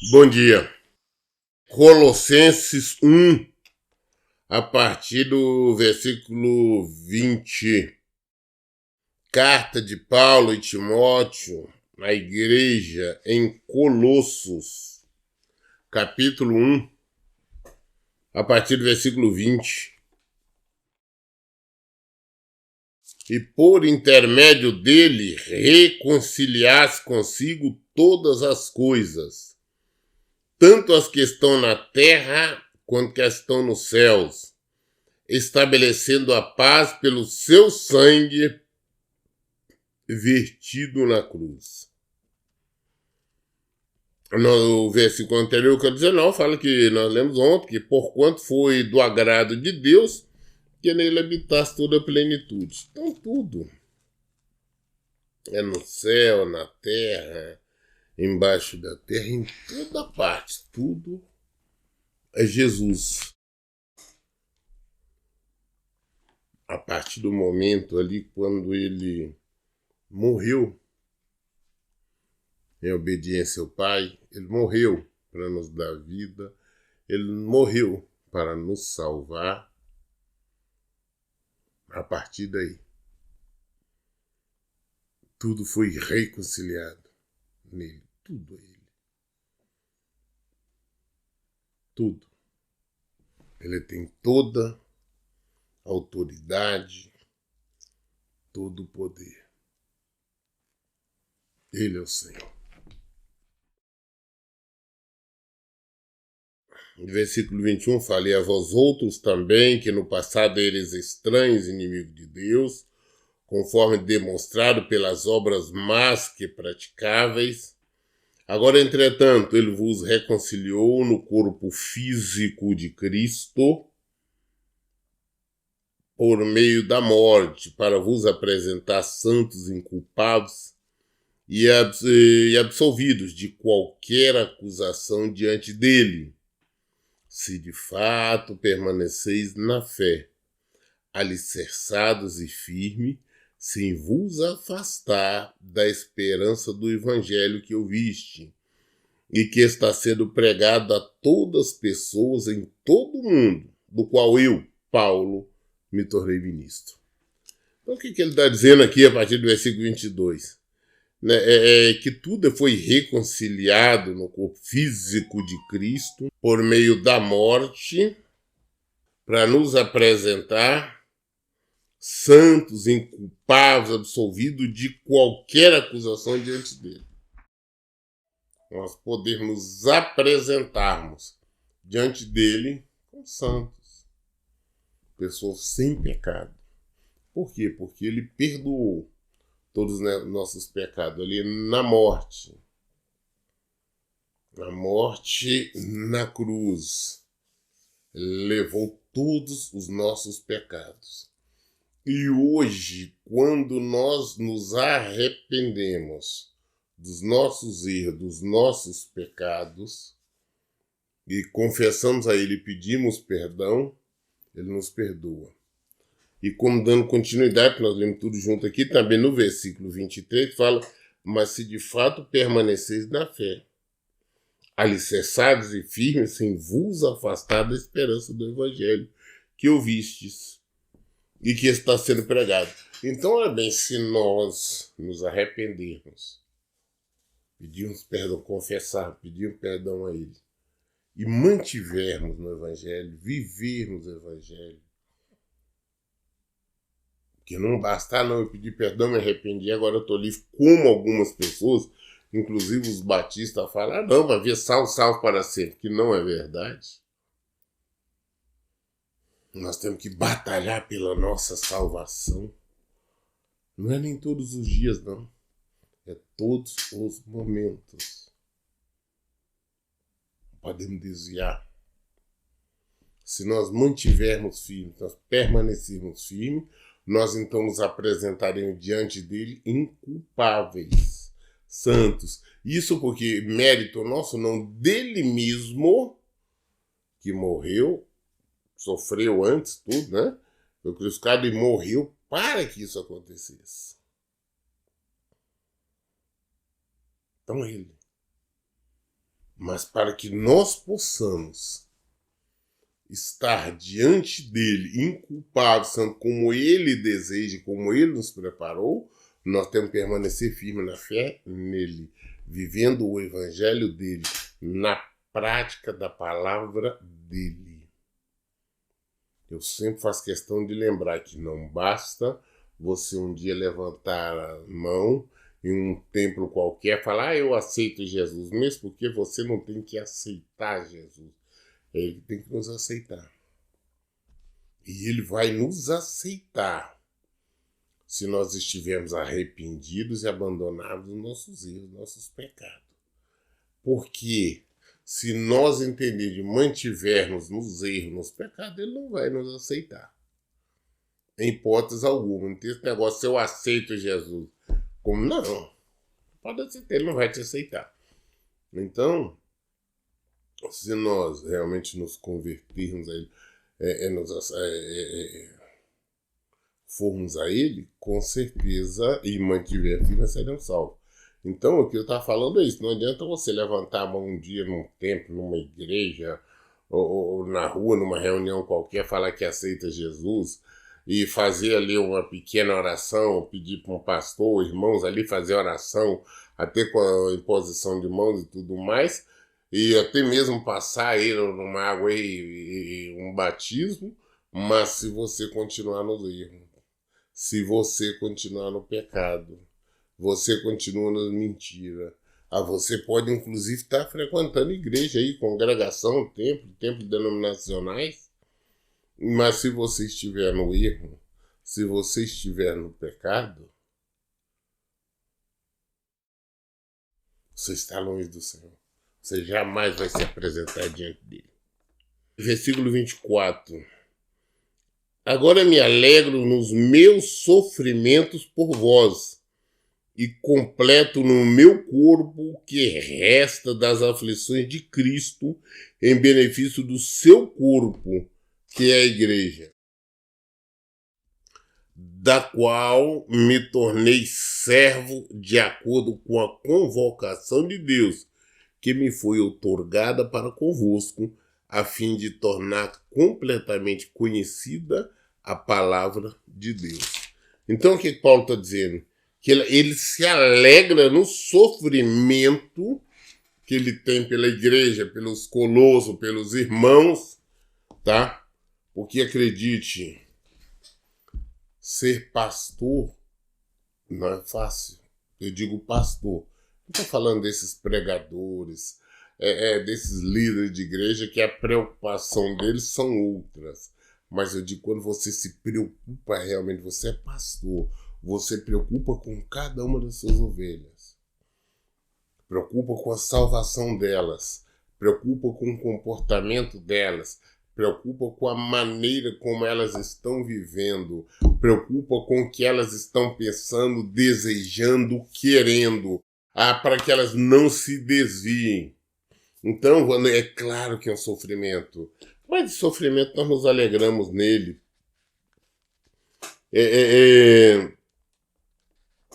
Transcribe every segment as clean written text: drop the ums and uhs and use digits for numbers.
Bom dia. Colossenses 1, a partir do versículo 20. Carta de Paulo e Timóteo à igreja em Colossos, capítulo 1, a partir do versículo 20. E por intermédio dele reconciliasse consigo todas as coisas, tanto as que estão na terra quanto que as que estão nos céus, estabelecendo a paz pelo seu sangue vertido na cruz. No versículo anterior, que 19, fala que nós lemos ontem, que porquanto foi do agrado de Deus que nele habitasse toda a plenitude. Então tudo é no céu, na terra, embaixo da terra, em toda parte, tudo é Jesus. A partir do momento ali, quando ele morreu em obediência ao Pai, ele morreu para nos dar vida, ele morreu para nos salvar. A partir daí, tudo foi reconciliado nele, tudo a ele. Tudo. Ele tem toda a autoridade, todo o poder. Ele é o Senhor. No versículo 21 fala: e a vós outros também, que no passado eres estranhos, inimigos de Deus, conforme demonstrado pelas obras más que praticáveis. Agora, entretanto, ele vos reconciliou no corpo físico de Cristo, por meio da morte, para vos apresentar santos, inculpados e absolvidos de qualquer acusação diante dele, se de fato permaneceis na fé, alicerçados e firmes, sem vos afastar da esperança do evangelho que ouviste, e que está sendo pregado a todas as pessoas em todo o mundo, do qual eu, Paulo, me tornei ministro. Então o que ele está dizendo aqui a partir do versículo 22? Que tudo foi reconciliado no corpo físico de Cristo por meio da morte, para nos apresentar santos, inculpáveis, absolvidos de qualquer acusação diante dele. Nós podemos nos apresentarmos diante dele como santos, pessoas sem pecado. Por quê? Porque ele perdoou todos os nossos pecados ali na morte. Na morte, na cruz. Ele levou todos os nossos pecados. E hoje, quando nós nos arrependemos dos nossos erros, dos nossos pecados, e confessamos a ele, pedimos perdão, ele nos perdoa. E como dando continuidade, nós lemos tudo junto aqui, também no versículo 23, fala: mas se de fato permaneceis na fé, alicerçados e firmes, sem vos afastar da esperança do evangelho que ouvistes e que está sendo pregado. Então, olha bem, se nós nos arrependermos, pedirmos perdão, confessar, pedirmos perdão a ele, e mantivermos no evangelho, vivermos o evangelho, que não basta, não, eu pedi perdão, me arrependi, agora eu estou livre, como algumas pessoas, inclusive os batistas, falam: não, vai vir salvo para sempre, que não é verdade. Nós temos que batalhar pela nossa salvação. Não é nem todos os dias, não. É todos os momentos. Podemos desviar. Se nós mantivermos firmes, nós permanecermos firmes, nós então nos apresentaremos diante dele inculpáveis, santos. Isso porque mérito nosso, não dele mesmo, que morreu, sofreu antes tudo, né? Foi crucificado e morreu para que isso acontecesse. Então ele. mas para que nós possamos estar diante dele, inculpados, como ele deseja, como ele nos preparou, nós temos que permanecer firmes na fé nele, vivendo o evangelho dele, na prática da palavra dele. Eu sempre faço questão de lembrar que não basta você um dia levantar a mão em um templo qualquer, falar, eu aceito Jesus, mesmo porque você não tem que aceitar Jesus. Ele tem que nos aceitar. E ele vai nos aceitar se nós estivermos arrependidos e abandonarmos os nossos erros, nossos pecados. Porque se nós entendermos e mantivermos nos erros, nos pecados, ele não vai nos aceitar. Em hipótese alguma. Não tem esse negócio, se eu aceito Jesus. Como não? Pode aceitar, ele não vai te aceitar. Então, se nós realmente nos convertermos a ele, formos a ele, com certeza, e mantiver firme, seremos salvos. Então, o que eu estava falando é isso. Não adianta você levantar a mão um dia num templo, numa igreja, ou na rua, numa reunião qualquer, falar que aceita Jesus e fazer ali uma pequena oração, pedir para um pastor, irmãos ali fazer oração, até com a imposição de mãos e tudo mais, e até mesmo passar aí numa água e um batismo, mas se você continuar nos erros, se você continuar no pecado, você continua na mentira. Você pode inclusive estar frequentando igreja aí, congregação, templo denominacionais, mas se você estiver no erro, se você estiver no pecado, você está longe do Senhor. Você jamais vai se apresentar diante dele. Versículo 24. Agora me alegro nos meus sofrimentos por vós, e completo no meu corpo o que resta das aflições de Cristo em benefício do seu corpo, que é a igreja, da qual me tornei servo de acordo com a convocação de Deus, que me foi outorgada para convosco, a fim de tornar completamente conhecida a palavra de Deus. Então, o que Paulo está dizendo? Que ele se alegra no sofrimento que ele tem pela igreja, pelos colossos, pelos irmãos, tá? Porque acredite, ser pastor não é fácil. Eu digo pastor. Não estou falando desses pregadores, desses líderes de igreja que a preocupação deles são outras. Mas eu digo, quando você se preocupa realmente, você é pastor, você preocupa com cada uma das suas ovelhas. Preocupa com a salvação delas. Preocupa com o comportamento delas. Preocupa com a maneira como elas estão vivendo. Preocupa com o que elas estão pensando, desejando, querendo. Para que elas não se desviem. Então, é claro que é um sofrimento. Mas de sofrimento nós nos alegramos nele.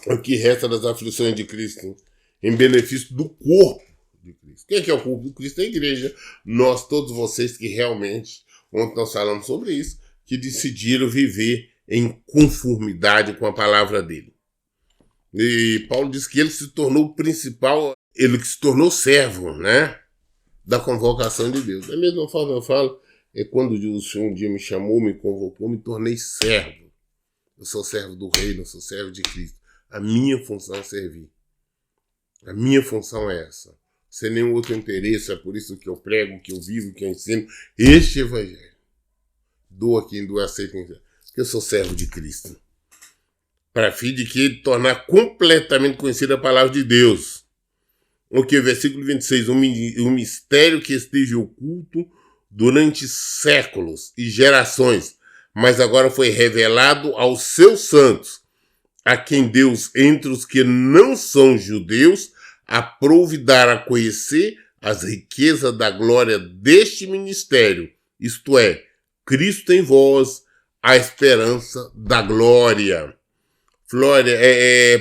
O que resta das aflições de Cristo em benefício do corpo de Cristo. Quem é que é o corpo de Cristo? É a igreja. Nós, todos vocês que realmente, ontem nós falamos sobre isso, que decidiram viver em conformidade com a palavra dele. E Paulo diz que ele se tornou o principal, ele que se tornou servo, né, da convocação de Deus. Da mesma forma eu falo, quando o Senhor um dia me chamou, me convocou, me tornei servo. Eu sou servo do reino, eu sou servo de Cristo. A minha função é servir. A minha função é essa. Sem nenhum outro interesse, é por isso que eu prego, que eu vivo, que eu ensino este evangelho. Doa quem doa, aceita quem quiser. Porque eu sou servo de Cristo. Para fim de que ele tornar completamente conhecida a palavra de Deus. O que? Versículo 26. Um mistério que esteja oculto durante séculos e gerações, mas agora foi revelado aos seus santos, a quem Deus, entre os que não são judeus, aprouve dar a conhecer as riquezas da glória deste ministério, isto é, Cristo em vós, a esperança da glória. Glória,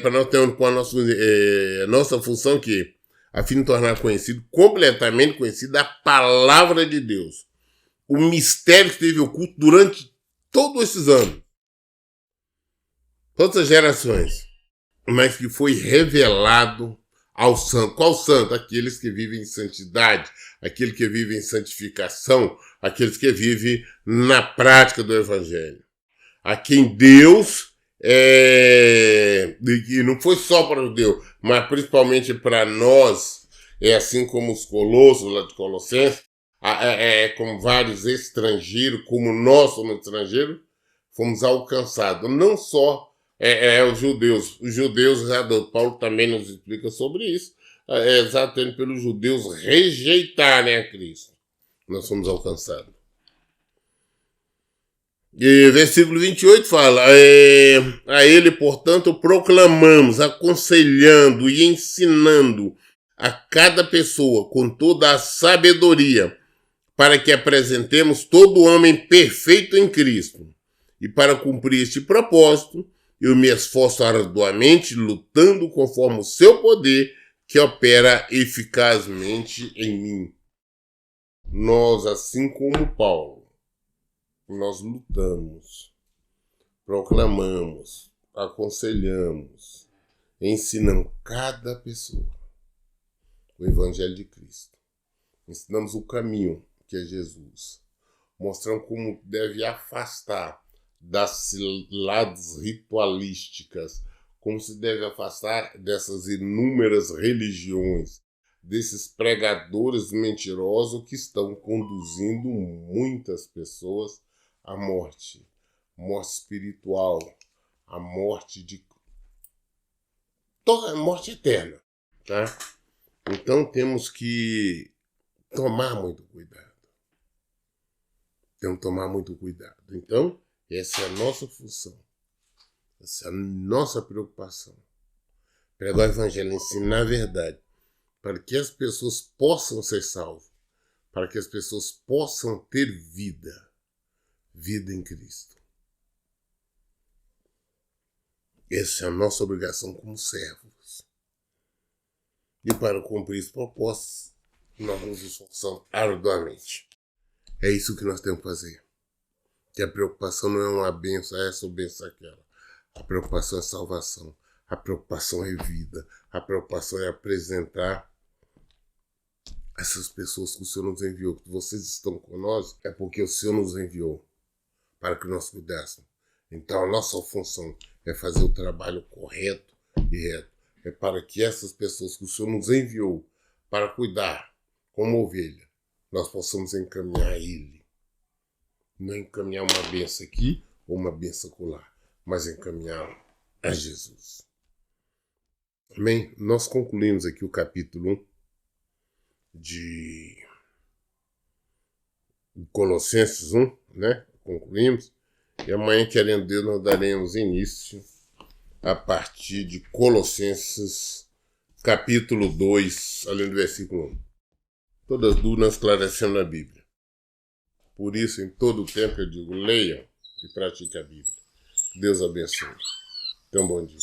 para nós termos com a nossa função que a fim de tornar completamente conhecida a palavra de Deus. O mistério que esteve oculto durante todos esses anos, todas as gerações, mas que foi revelado ao santo. Qual santo? Aqueles que vivem em santidade, aqueles que vivem em santificação, aqueles que vivem na prática do evangelho. A quem Deus, e não foi só para o Deus, mas principalmente para nós, assim como os colossos lá de Colossenses, como vários estrangeiros, como nós somos estrangeiros, fomos alcançados. Não só os judeus, Paulo também nos explica sobre isso, exatamente pelos judeus rejeitarem a Cristo. Nós fomos alcançados. E versículo 28 fala, a ele, portanto, proclamamos, aconselhando e ensinando a cada pessoa com toda a sabedoria, para que apresentemos todo homem perfeito em Cristo. E para cumprir este propósito, eu me esforço arduamente, lutando conforme o seu poder, que opera eficazmente em mim. Nós, assim como Paulo, nós lutamos, proclamamos, aconselhamos, ensinamos cada pessoa o Evangelho de Cristo. Ensinamos o caminho, que é Jesus. Mostramos como deve afastar das ciladas ritualísticas, como se deve afastar dessas inúmeras religiões, desses pregadores mentirosos que estão conduzindo muitas pessoas à morte espiritual, à morte toda a morte eterna, tá? Então temos que tomar muito cuidado. Temos que tomar muito cuidado. Então, essa é a nossa função. Essa é a nossa preocupação. Pregar o Evangelho, ensinar a verdade, para que as pessoas possam ser salvas, para que as pessoas possam ter vida em Cristo. Essa é a nossa obrigação como servos. E para cumprir esse propósito, nós nos esforçamos arduamente. É isso que nós temos que fazer. Que a preocupação não é uma benção essa ou benção aquela. A preocupação é salvação. A preocupação é vida. A preocupação é apresentar essas pessoas que o Senhor nos enviou. Que vocês estão conosco é porque o Senhor nos enviou para que nós cuidássemos. Então a nossa função é fazer o trabalho correto e reto. É para que essas pessoas que o Senhor nos enviou para cuidar como ovelha, nós possamos encaminhar a Ele. Não encaminhar uma bênção aqui ou uma bênção acolá, mas encaminhar a Jesus. Amém? Nós concluímos aqui o capítulo 1 de Colossenses 1, né? Concluímos. E amanhã, querendo Deus, nós daremos início a partir de Colossenses capítulo 2, além do versículo 1. Todas as dúvidas esclarecendo a Bíblia. Por isso, em todo o tempo eu digo, leiam e pratiquem a Bíblia. Deus abençoe. Tenham um bom dia.